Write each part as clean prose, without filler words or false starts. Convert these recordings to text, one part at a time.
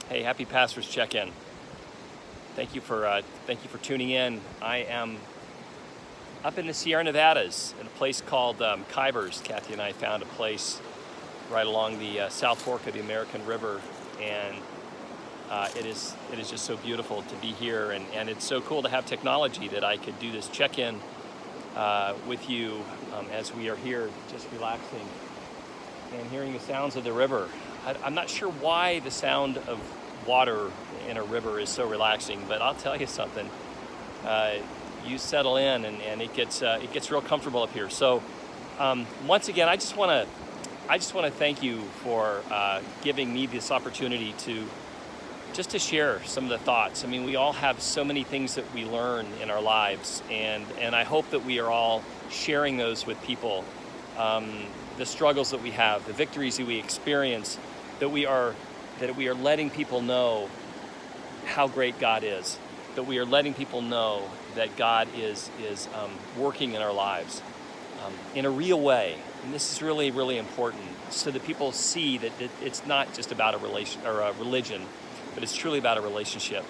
Hey, happy Pastors Check-in. Thank you for tuning in. I am up in the Sierra Nevadas in a place called Khyber's. Kathy and I found a place right along the South Fork of the American River, and it is just so beautiful to be here, and it's so cool to have technology that I could do this check-in with you as we are here just relaxing and hearing the sounds of the river. I'm not sure why the sound of water in a river is so relaxing, but I'll tell you something. You settle in, and it gets real comfortable up here. So once again, I just want to thank you for giving me this opportunity to share some of the thoughts. I mean, we all have so many things that we learn in our lives, and I hope that we are all sharing those with people. The struggles that we have, the victories that we experience, that we are letting people know how great God is, that we are letting people know that God is working in our lives in a real way. And this is really, really important, so that people see that it's not just about a relation or a religion, but it's truly about a relationship.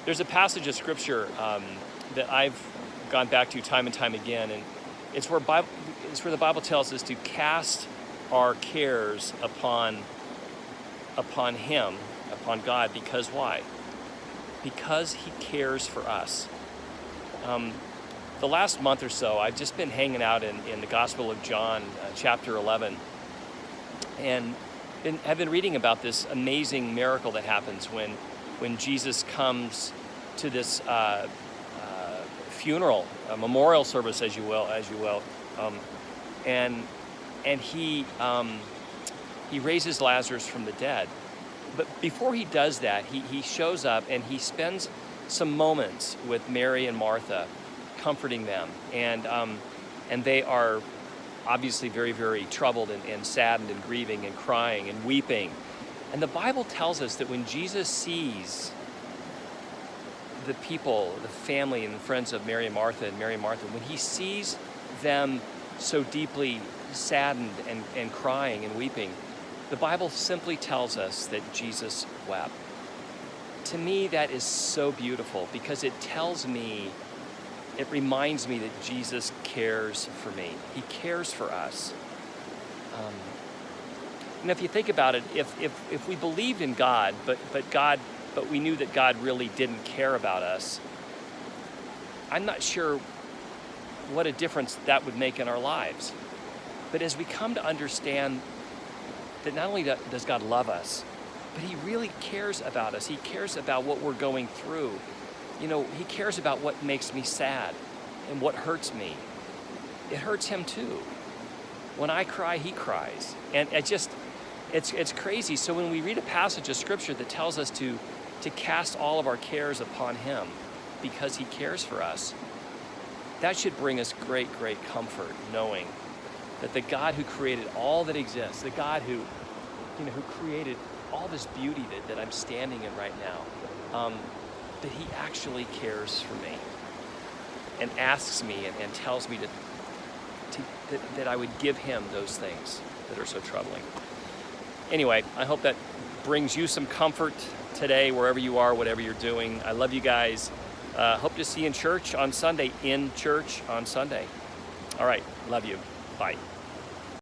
There's a passage of scripture that I've gone back to time and time again, and it's where the Bible tells us to cast our cares upon Him, upon God, because why? Because He cares for us. The last month or so, I've just been hanging out in the Gospel of John, chapter 11, and have been reading about this amazing miracle that happens when Jesus comes to this funeral, a memorial service, as you will, and he raises Lazarus from the dead. But before he does that, he shows up and he spends some moments with Mary and Martha, comforting them, and they are obviously very, very troubled and saddened and grieving and crying and weeping. And the Bible tells us that when Jesus sees the people, the family and friends of Mary and Martha, when he sees them so deeply saddened and crying and weeping, the Bible simply tells us that Jesus wept. To me, that is so beautiful, because it reminds me that Jesus cares for me. He cares for us. And if you think about it, if we believed in God, but we knew that God really didn't care about us, I'm not sure what a difference that would make in our lives. But as we come to understand that not only does God love us, but He really cares about us. He cares about what we're going through. You know, He cares about what makes me sad and what hurts me. It hurts Him too. When I cry, He cries. And it's crazy. So when we read a passage of scripture that tells us to cast all of our cares upon Him because He cares for us, that should bring us great, great comfort, knowing that the God who created all that exists, the God who created all this beauty that I'm standing in right now, that He actually cares for me and asks me and tells me that I would give Him those things that are so troubling. Anyway, I hope that brings you some comfort today, wherever you are, whatever you're doing. I love you guys. Hope to see you in church on Sunday. All right, love you. Bye.